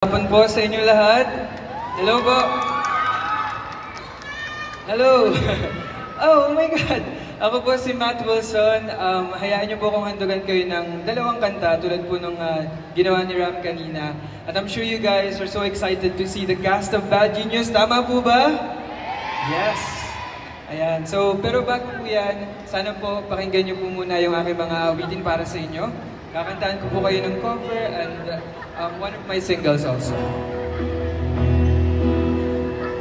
Hapon po sa inyo lahat. Hello po. Hello. Oh my God. Ako po si Matt Wilson. Hayaan niyo po akong handugan kayo ng dalawang kanta tulad po nung ginawa ni Ram kanina. At I'm sure you guys are so excited to see the cast of Bad Genius. Tama po ba? Yes. Ayan. So, pero bago po yan, sana po pakinggan niyo po muna yung aking mga awitin para sa inyo. Kakantahan ko po kayo ng cover and one of my singles also.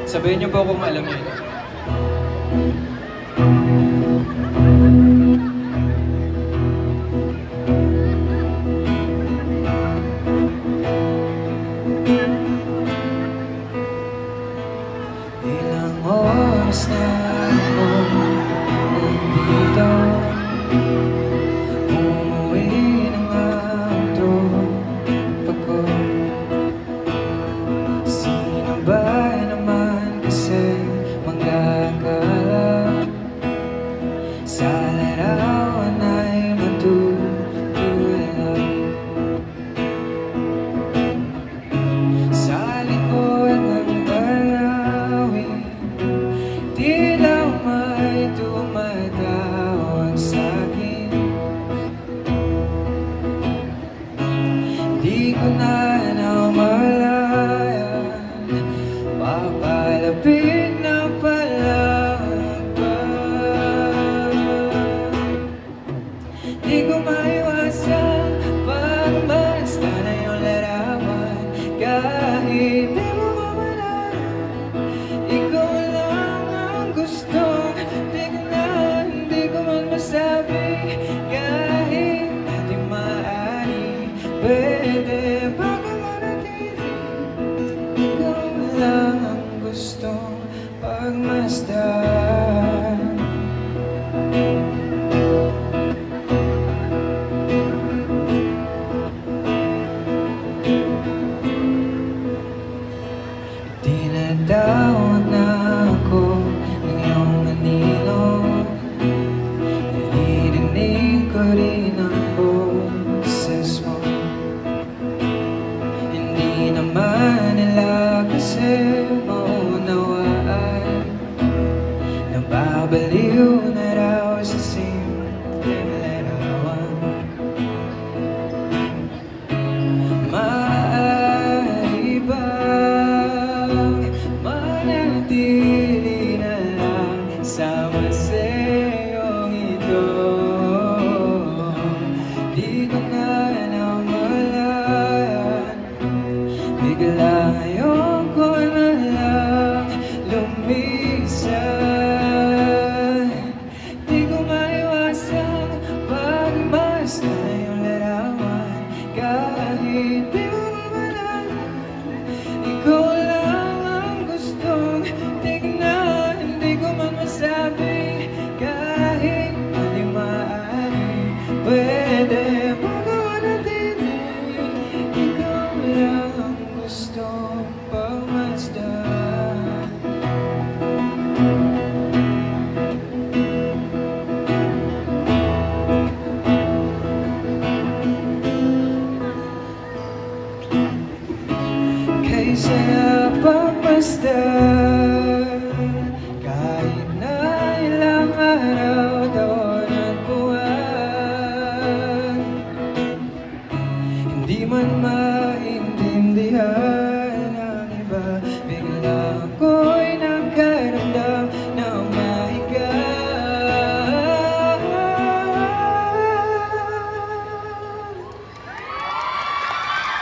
Sabihin niyo po kung alam niyo. Ilang oras na ako nandito, umuwi ng auto pagod. Sino ba naman kasi manggagala sa larawan ay matutulog sa likod ng balawin. Tila may tumatawag sa'kin, di ko na namalayan, papalapit na palakpak. Di ko maiwasan pagmasdan na iyong larawan, kahit di mo mamalayan. Ikaw lang ang gustong tignan, di ko man masabi, kahit di maaari, pwede bago manatili. Ikaw lang ang gustong pagmasdan. Tinatawag na ako ng iyong anino, naririnig ko rin ang boses mo. Hindi naman nila kasi maunawaan, nababaliw na raw sa simpleng larawan. Maaari bang manatili na lang sa masayong ito? Di ko na namalayan, bigla ngayon ko na lang lumisan. Di ko maiwasan pagmasdan na iyong larawan, kahit di mo mamalayan. Ikaw lang ang gustong tignan, di ko man masabi, kahit di maaari, pwede bago manatili. Ikaw lang ang gustong pagmasdan. Kay saya pagmasdan, kahit na ilang araw, taon at buwan. Hindi man maintindihan ng iba, bigla ako'y nagkaramdam ng mahiga.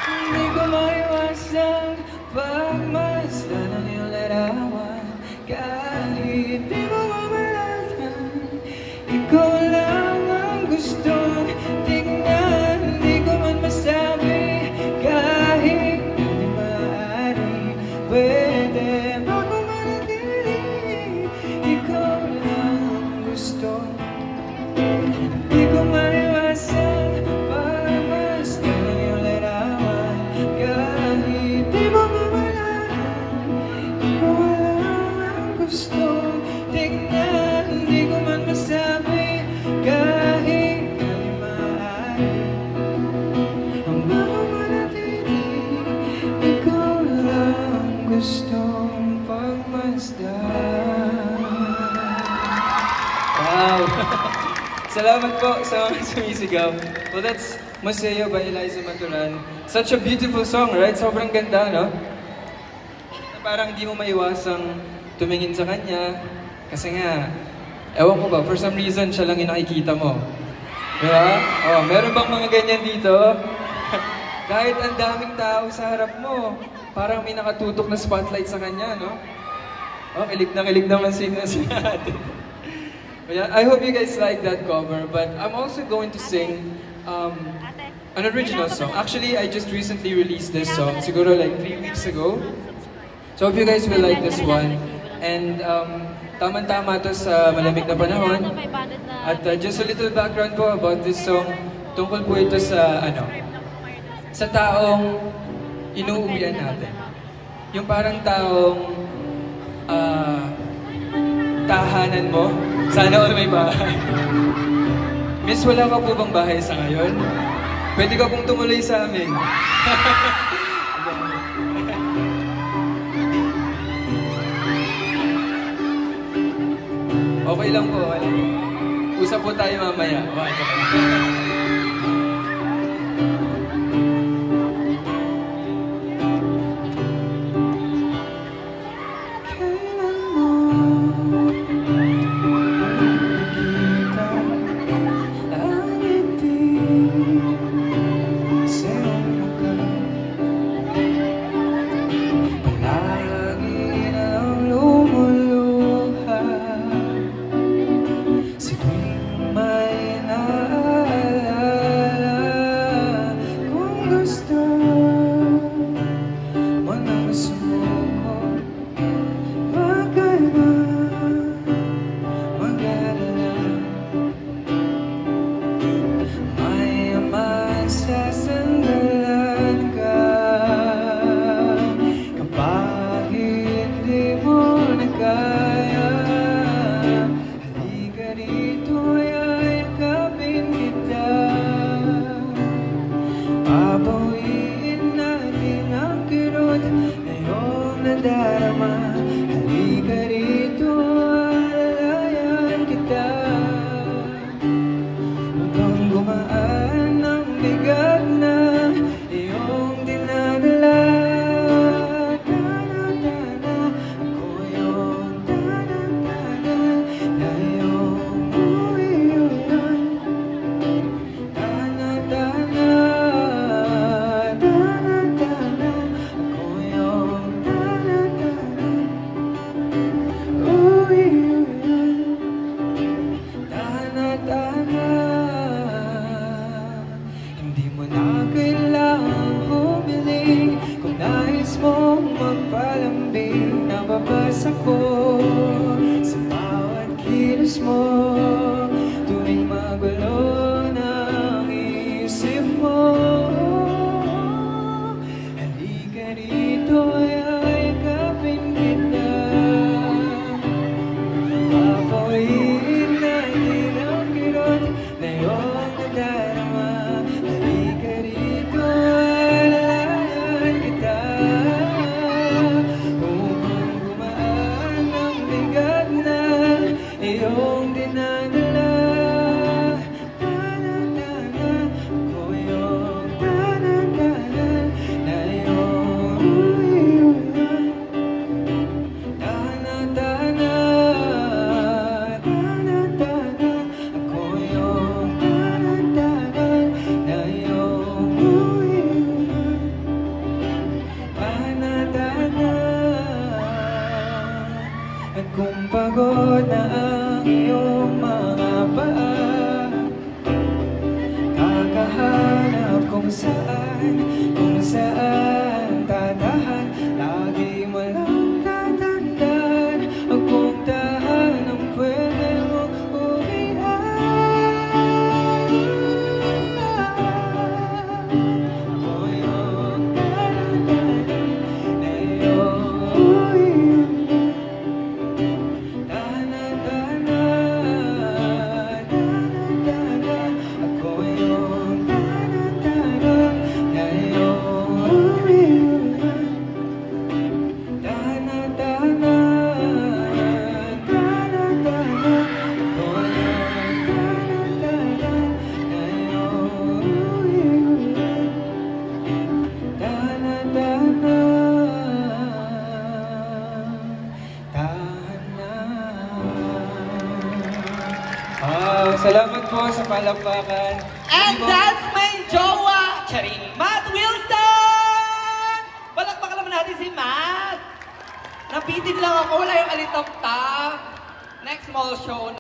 Hindi ko maiwasan pagmasdan ang iyong larawan, kahit di mo mamalayan. Ikaw lang ang gustong tignan, di ko man masabi, kahit di maaari, pwede bago manatili. Ikaw lang ang gustong, di ko maiwasan pagmasdan ang iyong larawan, kahit di mo mamalayan. Ikaw lang ang gustong tignan, di ko man masabi, kahit di maaari, ang bago manatili. Ikaw gustong pagmasdan. Wow! Salamat po sa mga sumisigaw. Well, that's Masaya by Eliza Maturan. Such a beautiful song, right? Sobrang ganda, no? Parang di mo maiwasang tumingin sa kanya. Kasi nga, ewan ko ba, for some reason, siya lang yung nakikita mo. Diba? Oh, meron bang mga ganyan dito? Kahit ang daming tao sa harap mo, parang may nakatutok na spotlight sa kanya, no? Oh, kilig naman sino sa atin. Yeah, I hope you guys like that cover, but I'm also going to sing an original song. Actually, I just recently released this song, siguro like 3 weeks ago. So I hope you guys will like this one. And tama-tama to sa malamig na panahon. At just a little background po about this song. Tungkol po ito sa, sa taong inuuwian natin. Yung parang taong tahanan mo. Sana all may bahay. Miss, wala ka po bang bahay sa ngayon? Pwede ka pong tumuloy sa amin. Okay lang po, okay lang po. Usap po tayo mamaya. Ako yung Salamat po sa palakpakan. And that's my jowa, Charing, Matt Wilson! Palakpakan naman natin si Matt. Napitin lang ako, wala yung alitokta. Next mall show.